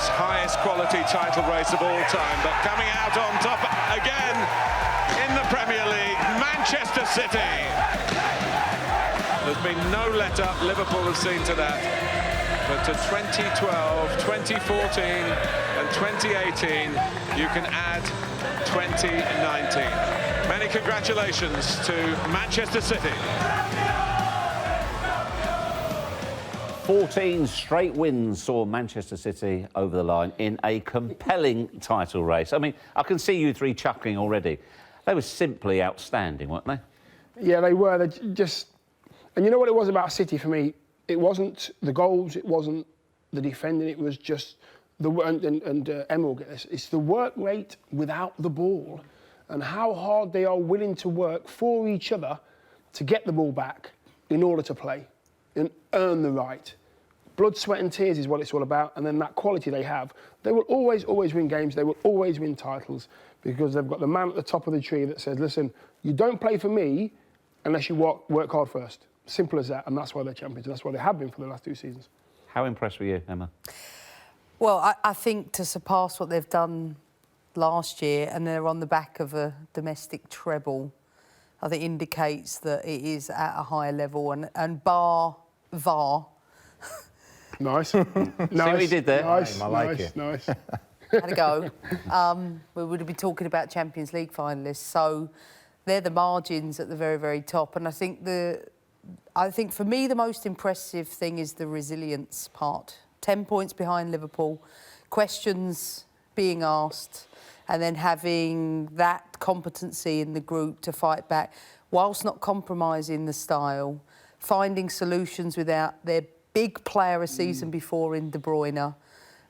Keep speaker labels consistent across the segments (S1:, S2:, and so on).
S1: English's highest quality title race of all time, but coming out on top again in the Premier League, Manchester City. There's been no let-up Liverpool have seen to that, but to 2012, 2014 and 2018 you can add 2019. Many congratulations to Manchester City.
S2: 14 straight wins saw Manchester City over the line in a compelling title race. I mean, I can see you three chuckling already. They were simply outstanding, weren't they?
S3: Yeah, they were. They just... And you know what it was about City for me? It wasn't the goals, it wasn't the defending, it was just... Emma will get this. It's the work rate without the ball and how hard they are willing to work for each other to get the ball back in order to play and earn the right. Blood, sweat and tears is what it's all about, and then that quality they have. They will always win games, they will always win titles because they've got the man at the top of the tree that says, listen, you don't play for me unless you work hard first. Simple as that, and that's why they're champions, and that's why they have been for the last 2 seasons.
S2: How impressed were you, Emma?
S4: Well, I think to surpass what they've done last year, and they're on the back of a domestic treble, I think indicates that it is at a higher level, and bar VAR.
S3: Nice.
S2: Nice. See what he did there?
S3: Nice,
S5: I like it.
S3: Nice.
S4: Had a go. We would have been talking about Champions League finalists, so they're the margins at the very, very top. And I think for me the most impressive thing is the resilience part. 10 points behind Liverpool, questions being asked, and then having that competency in the group to fight back, whilst not compromising the style, finding solutions without their big player a season before in De Bruyne.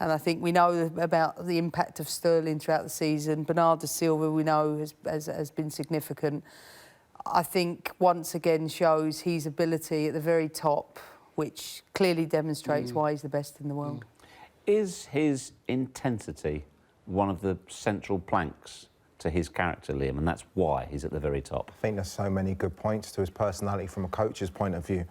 S4: And I think we know about the impact of Sterling throughout the season. Bernardo Silva, we know, has been significant. I think once again shows his ability at the very top, which clearly demonstrates why he's the best in the world.
S2: Is his intensity one of the central planks to his character, Liam, and that's why he's at the very top?
S5: I think there's so many good points to his personality from a coach's point of view.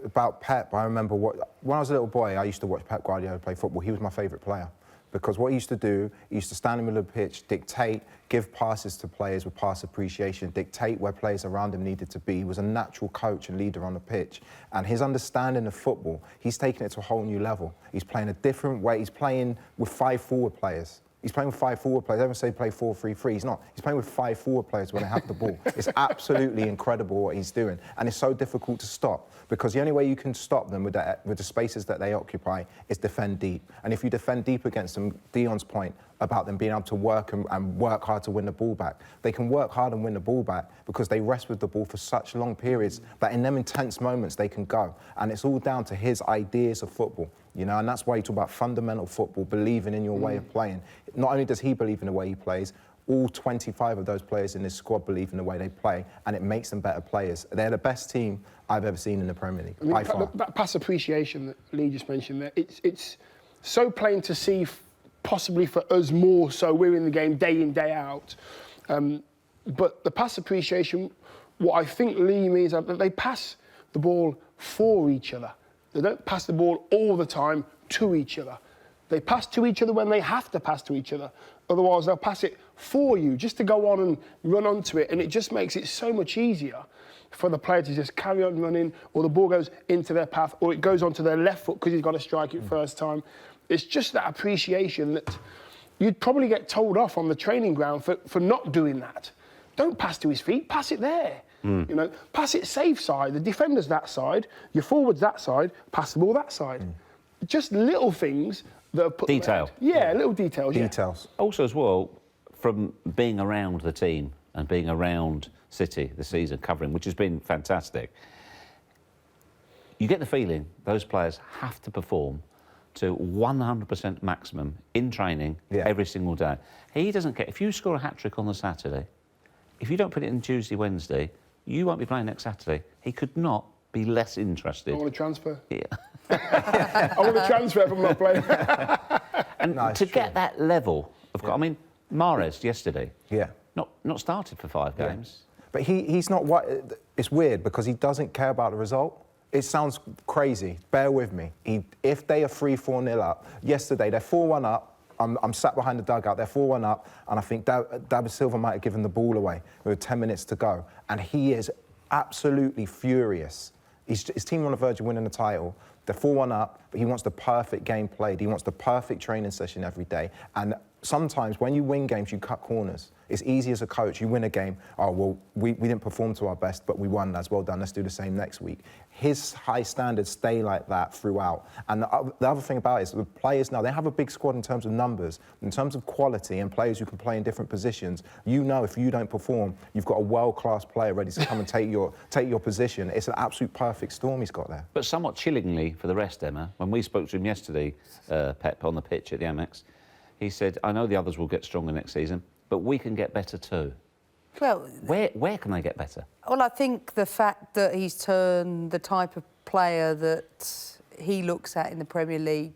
S5: About Pep, I remember when I was a little boy, I used to watch Pep Guardiola play football. He was my favourite player because what he used to do, he used to stand in the middle of the pitch, dictate, give passes to players with pass appreciation, dictate where players around him needed to be. He was a natural coach and leader on the pitch. And his understanding of football, he's taken it to a whole new level. He's playing a different way. He's playing with 5 forward players. He's playing with 5 forward players. Everyone say play 4-3-3. He's not. He's playing with 5 forward players when they have the ball. It's absolutely incredible what he's doing. And it's so difficult to stop because the only way you can stop them with the spaces that they occupy is defend deep. And if you defend deep against them, Dion's point about them being able to work and work hard to win the ball back, they can work hard and win the ball back because they rest with the ball for such long periods that in them intense moments they can go. And it's all down to his ideas of football. You know, and that's why you talk about fundamental football, believing in your way of playing. Not only does he believe in the way he plays, all 25 of those players in this squad believe in the way they play, and it makes them better players. They're the best team I've ever seen in the Premier League, by far.
S3: That pass appreciation that Lee just mentioned there, it's so plain to see, possibly for us more so, we're in the game day in, day out. But the pass appreciation, what I think Lee means is that they pass the ball for each other. They don't pass the ball all the time to each other. They pass to each other when they have to pass to each other. Otherwise, they'll pass it for you, just to go on and run onto it. And it just makes it so much easier for the player to just carry on running, or the ball goes into their path, or it goes onto their left foot because he's got to strike it first time. It's just that appreciation that you'd probably get told off on the training ground for not doing that. Don't pass to his feet, pass it there. You know, pass it safe side, the defender's that side, your forward's that side, pass the ball that side. Just little things that are put...
S2: Detail.
S3: Yeah, little details,
S5: Details.
S3: Yeah.
S2: Also, as well, from being around the team and being around City this season, covering, which has been fantastic, you get the feeling those players have to perform to 100% maximum in training every single day. He doesn't care. If you score a hat-trick on the Saturday, if you don't put it in Tuesday, Wednesday, you won't be playing next Saturday. He could not be less interested.
S3: I want to transfer.
S2: Yeah.
S3: I want to transfer from not playing.
S2: And
S5: no,
S2: to
S5: true.
S2: get that level of... I mean, Mahrez yesterday, not started for 5 games.
S5: But he's not... It's weird because he doesn't care about the result. it sounds crazy. Bear with me. If they are 3-4-0 up, yesterday they're 4-1 up. I'm sat behind the dugout. They're 4-1 up, and I think David Silva might have given the ball away with 10 minutes to go, and he is absolutely furious. His team are on the verge of winning the title. They're 4-1 up, but he wants the perfect game played. He wants the perfect training session every day. And sometimes when you win games, you cut corners. It's easy as a coach. You win a game, oh, well, we didn't perform to our best, but we won, lads. Well done. Let's do the same next week. His high standards stay like that throughout. And the other thing about it is the players now, they have a big squad in terms of numbers, in terms of quality and players who can play in different positions. You know if you don't perform, you've got a world-class player ready to come and take your position. It's an absolute perfect storm he's got there.
S2: But somewhat chillingly for the rest, Emma, when we spoke to him yesterday, Pep, on the pitch at the Amex, he said, I know the others will get stronger next season, but we can get better too.
S4: Well,
S2: where can they get better?
S4: Well, I think the fact that he's turned the type of player that he looks at in the Premier League,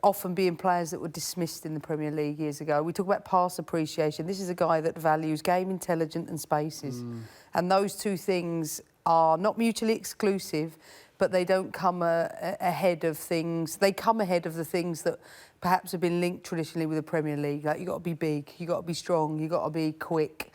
S4: often being players that were dismissed in the Premier League years ago. We talk about pass appreciation. This is a guy that values game intelligence and spaces. And those two things are not mutually exclusive, but they don't come ahead of things. They come ahead of the things that perhaps have been linked traditionally with the Premier League. Like, you've got to be big, you've got to be strong, you've got to be quick.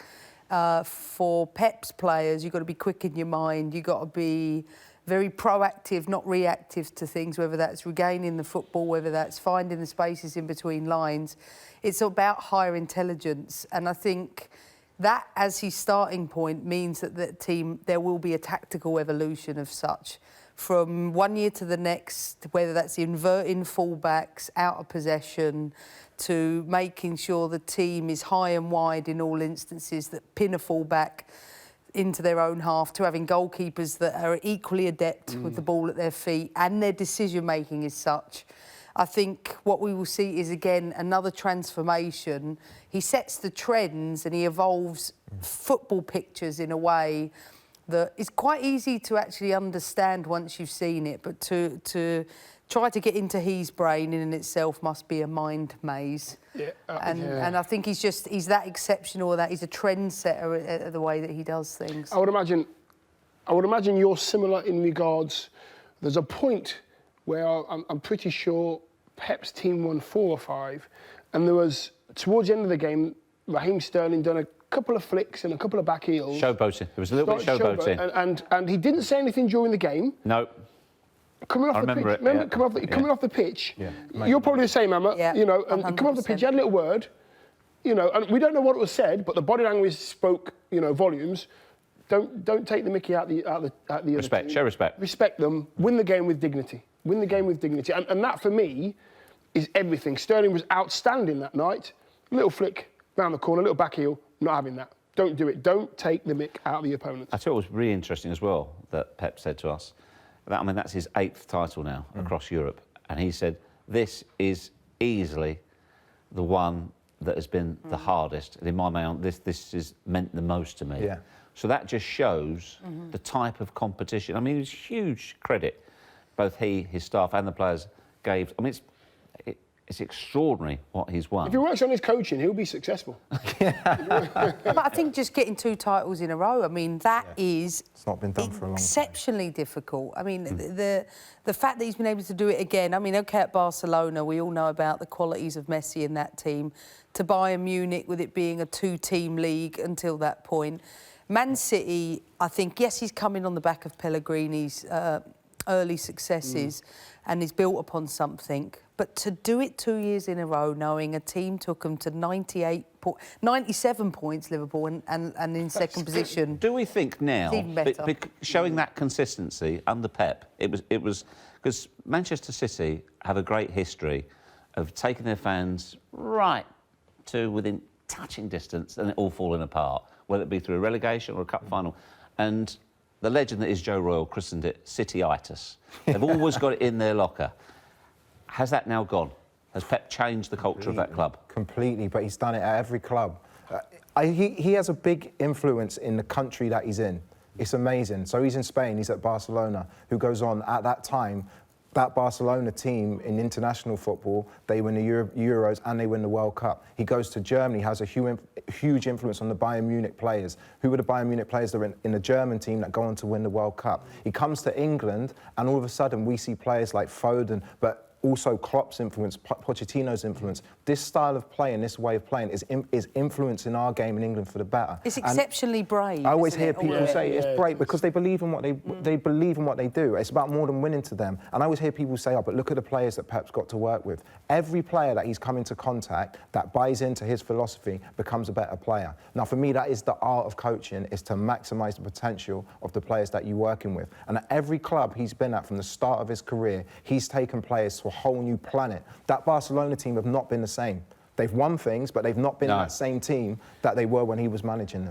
S4: For Pep's players, you've got to be quick in your mind, you've got to be very proactive, not reactive to things, whether that's regaining the football, whether that's finding the spaces in between lines. It's about higher intelligence. And I think that, as his starting point, means that the team, there will be a tactical evolution of such. From one year to the next, whether that's inverting fullbacks out of possession, to making sure the team is high and wide in all instances, that pin a fullback into their own half, to having goalkeepers that are equally adept with the ball at their feet, and their decision-making is such. I think what we will see is, again, another transformation. He sets the trends and he evolves football pictures in a way that is quite easy to actually understand once you've seen it, but to try to get into his brain in itself must be a mind maze.
S3: Yeah,
S4: and I think he's that exceptional, that he's a trendsetter at the way that he does things.
S3: I would imagine you're similar in regards. There's a point where I'm pretty sure Pep's team won 4 or 5, and there was, towards the end of the game, Raheem Sterling done a couple of flicks and a couple of back heels.
S2: Showboating. It was a little bit showboating.
S3: And he didn't say anything during the game.
S2: No.
S3: Coming off
S2: I
S3: the
S2: remember
S3: pitch,
S2: it, yeah.
S3: coming off the pitch.
S5: Yeah.
S3: You're probably the same, Emma.
S4: Yeah,
S3: you know, and coming off the pitch, he had a little word. You know, and we don't know what was said, but the body language spoke, you know, volumes. Don't take the mickey out the
S2: Respect.
S3: other team.
S2: Show respect.
S3: Respect them. Win the game with dignity. Win the game with dignity. And that, for me, is everything. Sterling was outstanding that night. Little flick round the corner, little back heel. Not having that. Don't do it. Don't take the mick out of the opponents.
S2: I thought it was really interesting as well that Pep said to us that, I mean, that's his 8th title now across Europe, and he said this is easily the one that has been the hardest. And in my mind, this has meant the most to me.
S5: Yeah.
S2: So that just shows the type of competition. I mean, it was huge credit both he, his staff, and the players gave. I mean, it's extraordinary what he's won.
S3: If he works on his coaching, he'll be successful.
S4: But I think just getting 2 titles in a row, I mean, that is
S5: It's not been done for a long time.
S4: exceptionally difficult. I mean, the fact that he's been able to do it again, I mean, OK, at Barcelona, we all know about the qualities of Messi in that team. To Bayern Munich, with it being a 2-team league until that point. Man City, I think, yes, he's coming on the back of Pellegrini's early successes and he's built upon something. But to do it 2 years in a row, knowing a team took them to 97 points, Liverpool, and in second position.
S2: Do we think now,
S4: even better.
S2: Showing that consistency under Pep, it was because Manchester City have a great history of taking their fans right to within touching distance and it all falling apart, whether it be through a relegation or a cup final. And the legend that is Joe Royle christened it City-itis. They've always got it in their locker. Has that now gone? Has Pep changed the culture of that club?
S5: Completely, but he's done it at every club. He has a big influence in the country that he's in. It's amazing. So he's in Spain, he's at Barcelona, who goes on at that time. That Barcelona team in international football, they win the Euros and they win the World Cup. He goes to Germany, has a huge influence on the Bayern Munich players. Who are the Bayern Munich players that are in the German team that go on to win the World Cup? He comes to England, and all of a sudden we see players like Foden, but also Klopp's influence, Pochettino's influence. This style of play and this way of playing is influencing our game in England for the better.
S4: It's exceptionally brave.
S5: I always hear people say
S3: Yeah,
S5: it's brave because they believe in what they believe in what they do. It's about more than winning to them. And I always hear people say, "Oh, but look at the players that Pep's got to work with." Every player that he's come into contact that buys into his philosophy becomes a better player. Now, for me, that is the art of coaching: is to maximise the potential of the players that you're working with. And at every club he's been at from the start of his career, he's taken players to a whole new planet. That Barcelona team have not been the same. They've won things, but they've not been that same team that they were when he was managing them.